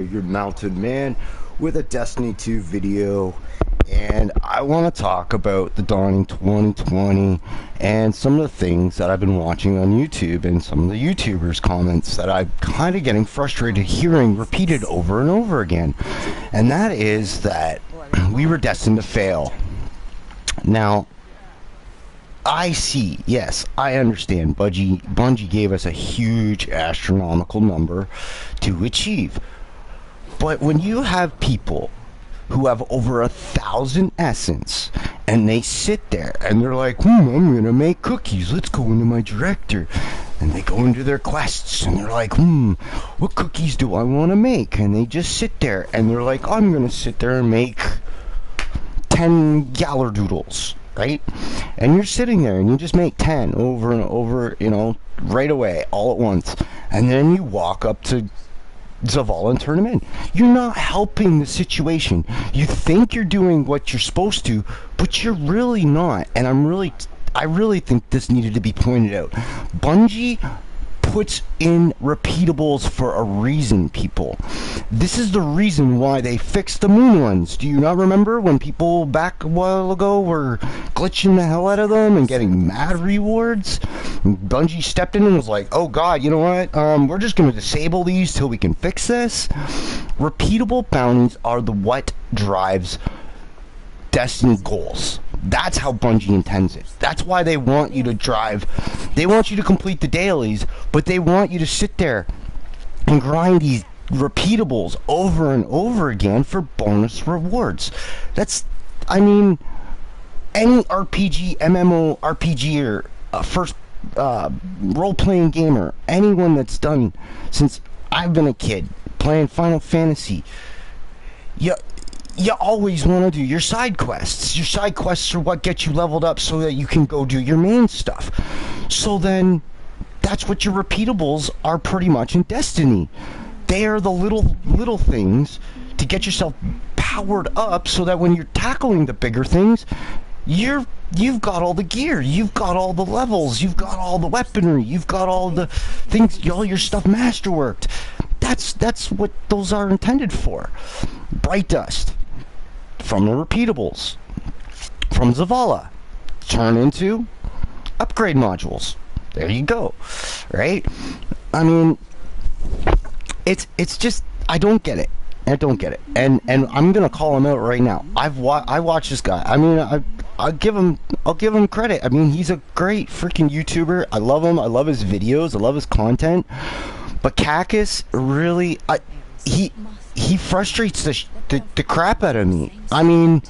Your mounted man with a Destiny 2 video, and I want to talk about the dawning 2020 and some of the things that I've been watching on YouTube and some of the YouTubers' comments that I'm kind of getting frustrated hearing repeated over and over again. And that is that we were destined to fail. Now, I see, yes, I understand. Bungie gave us a huge astronomical number to achieve. But when you have people who have over 1,000 essence and they sit there and they're like, I'm gonna make cookies, let's go into my director. And they go into their quests and they're like, what cookies do I want to make? And they just sit there and they're like, I'm gonna sit there and make 10 Gallardoodles, right? And you're sitting there and you just make 10 over and over, right away, all at once. And then you walk up to Zavala and turn him in. You're not helping the situation. You think you're doing what you're supposed to, but you're really not. And I really think this needed to be pointed out. Bungie puts in repeatables for a reason, people. This is the reason why they fixed the moon ones. Do you not remember when people back a while ago were glitching the hell out of them and getting mad rewards? Bungie stepped in and was like, oh god, you know what? We're just going to disable these till we can fix this. Repeatable bounties are what drives Destiny goals. That's how Bungie intends it. That's why they want you to drive. They want you to complete the dailies, but they want you to sit there and grind these repeatables over and over again for bonus rewards. Any RPG, MMO RPG, or first role-playing gamer, anyone that's done since I've been a kid playing Final Fantasy, you always want to do your side quests. Your side quests are what get you leveled up so that you can go do your main stuff. So then, that's what your repeatables are pretty much in Destiny. They are the little things to get yourself powered up so that when you're tackling the bigger things, you've got all the gear, you've got all the levels, you've got all the weaponry, you've got all the things, all your stuff masterworked. That's what those are intended for. Bright Dust from the repeatables from Zavala turn into upgrade modules. There you go. Right? I mean, it's just I don't get it. And I'm gonna call him out right now. I watch this guy. I mean, I'll give him credit. I mean, he's a great freaking YouTuber. I love him. I love his videos. I love his content. But Cacus really, he frustrates the crap out of me. I mean,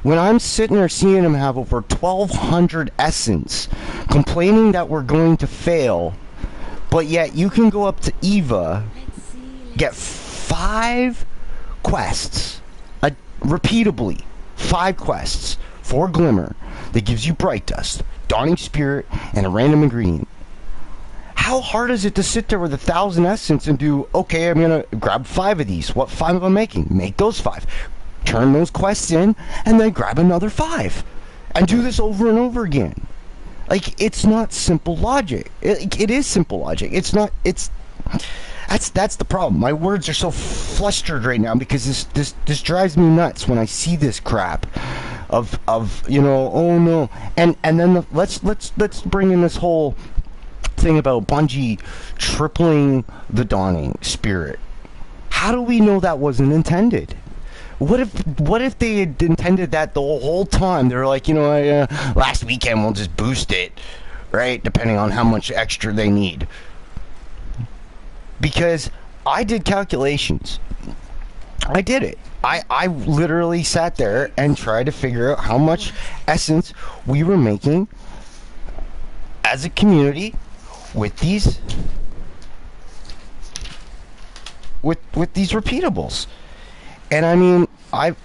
when I'm sitting there seeing him have over 1,200 essence, complaining that we're going to fail, but yet you can go up to Eva, get 5 quests, repeatably, 5 quests for Glimmer that gives you Bright Dust, Dawning Spirit, and a random ingredient. How hard is it to sit there with 1,000 essence and do, okay, I'm going to grab 5 of these. What 5 am I making? Make those 5. Turn those quests in, and then grab another 5. And do this over and over again. Like, it's not simple logic. It is simple logic. It's not, that's the problem. My words are so flustered right now because this drives me nuts when I see this crap of oh no. And then let's bring in this whole thing about Bungie tripling the Dawning Spirit. How do we know that wasn't intended? What if they had intended that the whole time? They're like, last weekend we'll just boost it, right? Depending on how much extra they need. Because I did calculations. I did it. I literally sat there and tried to figure out how much essence we were making as a community with these repeatables. And I mean, I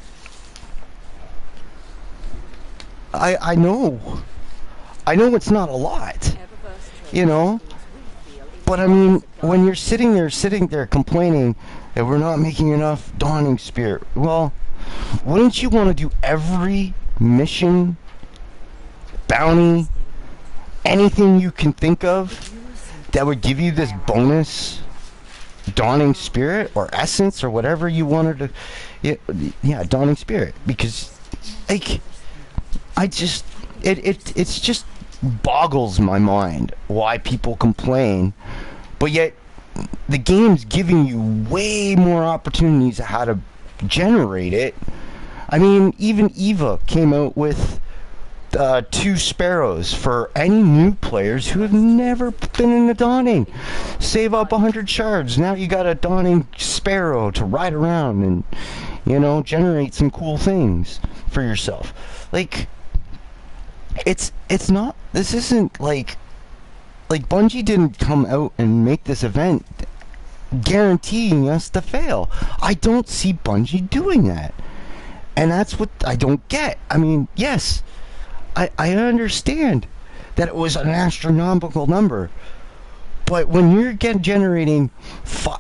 know it's not a lot, but I mean, when you're sitting there complaining that we're not making enough Dawning Spirit, well, wouldn't you want to do every mission, bounty, anything you can think of that would give you this bonus Dawning Spirit or Essence or whatever you wanted to, yeah, Dawning Spirit, because like it's just boggles my mind why people complain, but yet the game's giving you way more opportunities of how to generate it. I mean, even Eva came out with 2 sparrows for any new players who have never been in a Dawning. Save up 100 shards. Now you got a Dawning sparrow to ride around and, generate some cool things for yourself. Like, it's not, this isn't like Bungie didn't come out and make this event guaranteeing us to fail. I don't see Bungie doing that. And that's what I don't get. I mean, yes, I understand that it was an astronomical number, but when you're generating,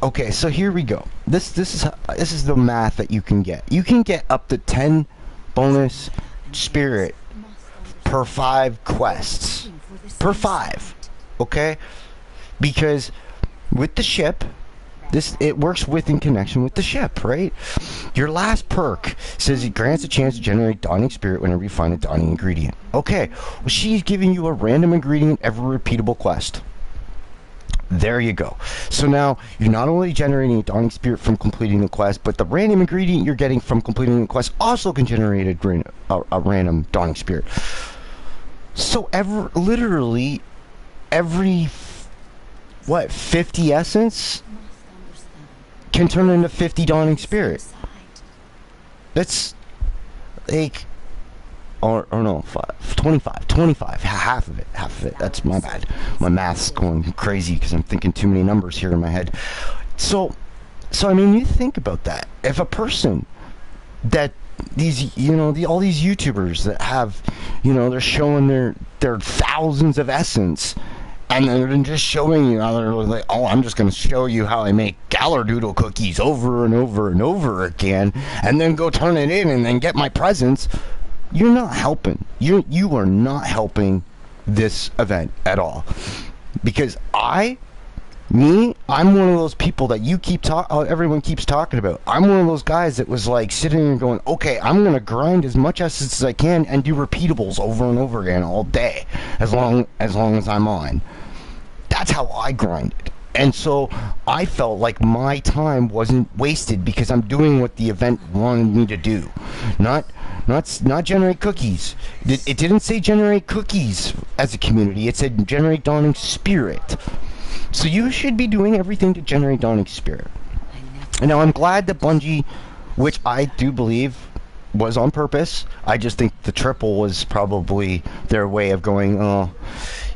okay, so here we go. This is the math that you can get. You can get up to 10 bonus spirit per 5 quests, per 5, okay? Because with the ship, it works in connection with the ship, right? Your last perk says it grants a chance to generate Dawning Spirit whenever you find a Dawning ingredient. Okay, well, she's giving you a random ingredient every repeatable quest. There you go. So now you're not only generating a Dawning Spirit from completing the quest, but the random ingredient you're getting from completing the quest also can generate a random Dawning Spirit. So literally every 50 essence can turn into 50 Dawning Spirit. That's like, or no, 25, half of it, that's my bad. My math's going crazy because I'm thinking too many numbers here in my head. So I mean, you think about that. If a person that these, all these YouTubers that have, they're showing their thousands of essence, and they're just showing you how they're like, oh, I'm just going to show you how I make Gallardoodle cookies over and over and over again, and then go turn it in and then get my presents. You're not helping. You are not helping this event at all. Because I'm one of those people that everyone keeps talking about. I'm one of those guys that was like sitting and going, okay, I'm going to grind as much essence as I can and do repeatables over and over again all day, as long as I'm on. That's how I grinded. And so I felt like my time wasn't wasted because I'm doing what the event wanted me to do. Not generate cookies. It didn't say generate cookies as a community. It said generate Dawning Spirit. So you should be doing everything to generate Dawning Spirit. And now I'm glad that Bungie, which I do believe was on purpose, I just think the triple was probably their way of going, oh,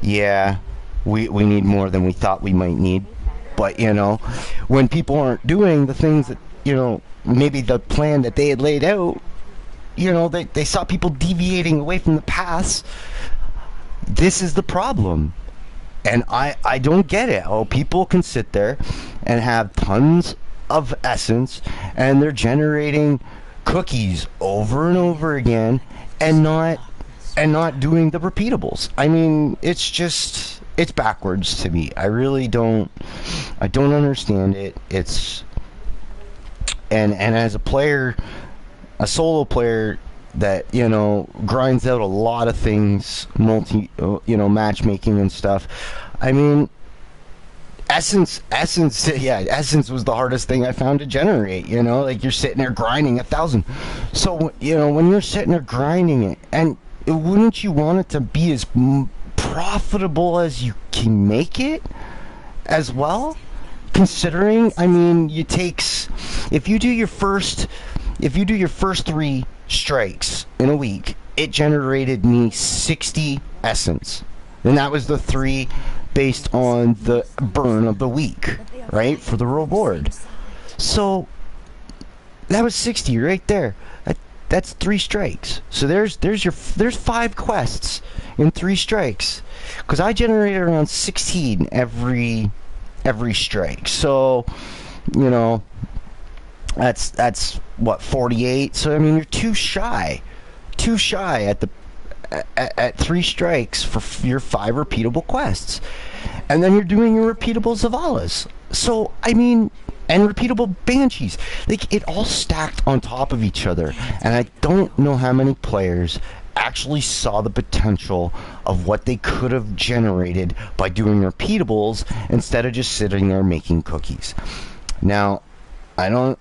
yeah, we need more than we thought we might need. But, when people aren't doing the things that, maybe the plan that they had laid out, they saw people deviating away from the paths. This is the problem. And I don't get it. Oh, people can sit there and have tons of essence and they're generating cookies over and over again and not doing the repeatables. I mean, it's backwards to me. I don't understand it. And as a player, a solo player that, grinds out a lot of things, matchmaking and stuff. I mean, Essence was the hardest thing I found to generate, like you're sitting there grinding 1,000. So, when you're sitting there grinding it, and wouldn't you want it to be as profitable as you can make it as well? Considering, I mean, if you do your first 3 strikes in a week, it generated me 60 essence. And that was the 3 based on the burn of the week, right? For the reward. So that was 60 right there. That's 3 strikes. So there's 5 quests in 3 strikes. Because I generated around 16 every strike. So, that's what, 48. So I mean, you're too shy at 3 strikes for your 5 repeatable quests, and then you're doing your repeatable Zavalas. So, I mean, and repeatable banshees. Like, it all stacked on top of each other. And I don't know how many players actually saw the potential of what they could have generated by doing repeatables instead of just sitting there making cookies. Now, I don't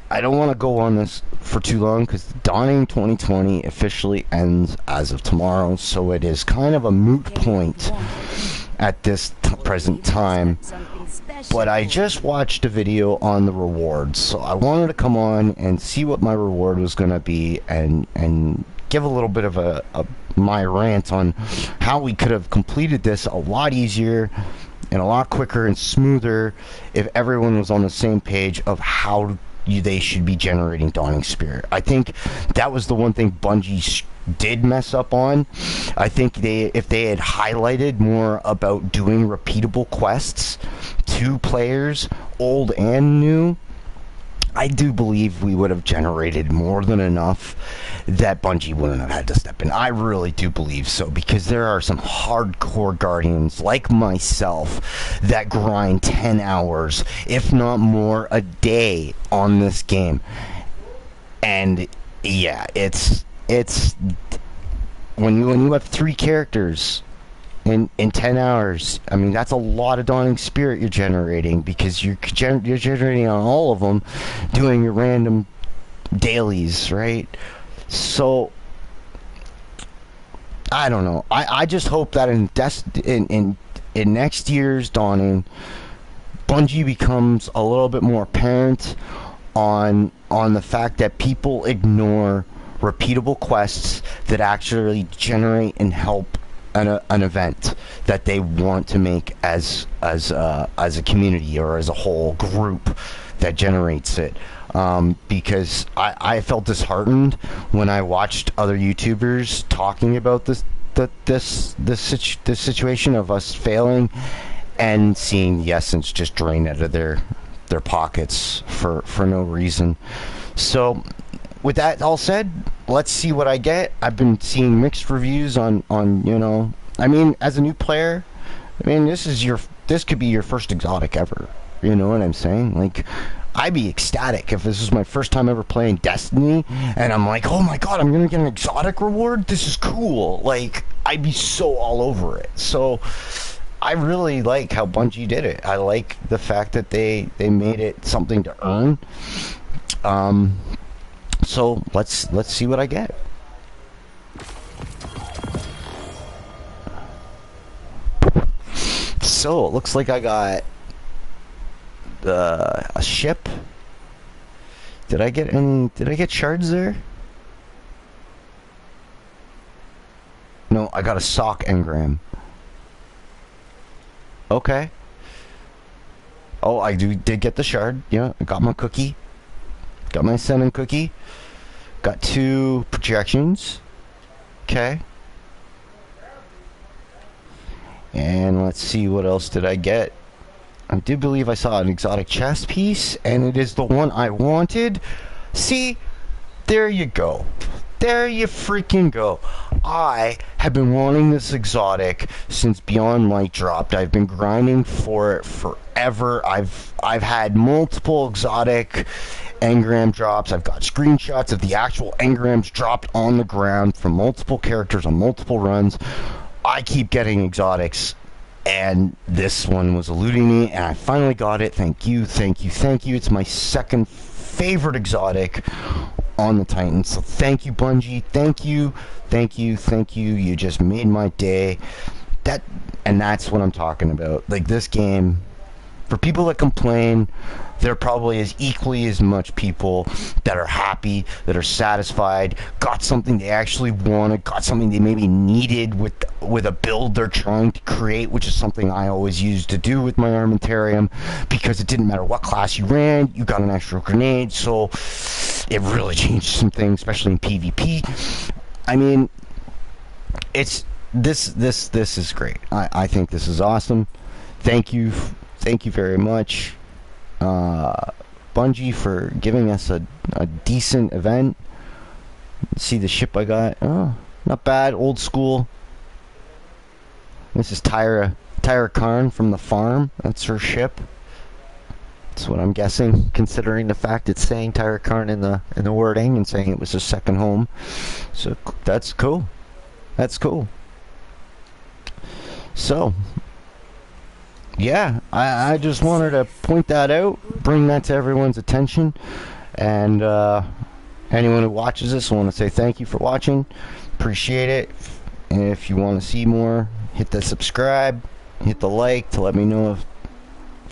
want to go on this for too long because Dawning 2020 officially ends as of tomorrow, so it is kind of a moot point at this present time. But I just watched a video on the rewards, so I wanted to come on and see what my reward was going to be and give a little bit of my rant on how we could have completed this a lot easier and a lot quicker and smoother if everyone was on the same page of how they should be generating Dawning Spirit. I think that was the one thing Bungie did mess up on. I think if they had highlighted more about doing repeatable quests to players, old and new, I do believe we would have generated more than enough that Bungie wouldn't have had to step in. I really do believe so, because there are some hardcore Guardians like myself that grind 10 hours, if not more, a day on this game. And yeah, it's when you have 3 characters in 10 hours, I mean, that's a lot of Dawning Spirit you're generating, because you're generating on all of them, doing your random dailies, right? So, I don't know. I just hope that in next year's Dawning, Bungie becomes a little bit more apparent on the fact that people ignore repeatable quests that actually generate and help an event that they want to make as a community or as a whole group that generates it. Because I felt disheartened when I watched other YouTubers talking about this situation of us failing and seeing the essence just drain out of their pockets for no reason. So, with that all said, let's see what I get. I've been seeing mixed reviews on I mean, as a new player, I mean, this could be your first exotic ever. You know what I'm saying? Like, I'd be ecstatic if this was my first time ever playing Destiny, and I'm like, oh my god, I'm gonna get an exotic reward? This is cool. Like, I'd be so all over it. So, I really like how Bungie did it. I like the fact that they made it something to earn. So let's see what I get. So it looks like I got a ship. Did I get shards there? No, I got a sock engram. Okay. Oh, I did get the shard. Yeah, I got my cookie. Got my cinnamon cookie. Got 2 projections. Okay. And let's see, what else did I get? I do believe I saw an exotic chest piece, and it is the one I wanted. See? There you go. There you freaking go. I have been wanting this exotic since Beyond Light dropped. I've been grinding for it forever. I've had multiple exotic engram drops. I've got screenshots of the actual engrams dropped on the ground from multiple characters on multiple runs. I keep getting exotics, and this one was eluding me, and I finally got it. Thank you, thank you, thank you. It's my second favorite exotic on the Titan. So thank you, Bungie. Thank you, thank you, thank you. You just made my day. And that's what I'm talking about. Like, this game, for people that complain, there probably is equally as much people that are happy, that are satisfied, got something they actually wanted, got something they maybe needed with a build they're trying to create, which is something I always used to do with my Armentarium, because it didn't matter what class you ran, you got an extra grenade, so it really changed some things, especially in PvP. I mean, it's this is great. I think this is awesome. Thank you very much, Bungie, for giving us a decent event. See the ship I got. Oh, not bad. Old school. This is Tyra Karn from the farm. That's her ship. That's what I'm guessing, considering the fact it's saying Tyrant Karn in the wording and saying it was his second home. So that's cool. That's cool. So, yeah, I just wanted to point that out, bring that to everyone's attention, and anyone who watches this, I want to say thank you for watching. Appreciate it. And if you want to see more, hit the subscribe, hit the like to let me know if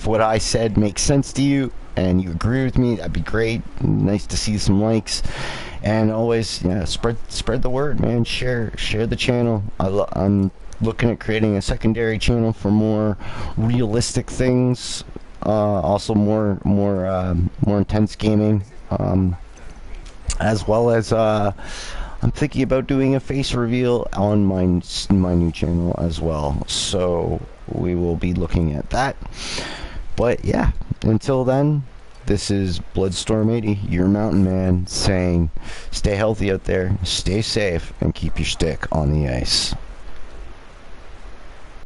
what I said makes sense to you and you agree with me. That'd be great. Nice to see some likes. And always, yeah, spread the word, man. Share the channel. I'm looking at creating a secondary channel for more realistic things. Also more intense gaming. As well as I'm thinking about doing a face reveal on my new channel as well. So we will be looking at that. But yeah, until then, this is Bloodstorm80, your mountain man, saying stay healthy out there, stay safe, and keep your stick on the ice.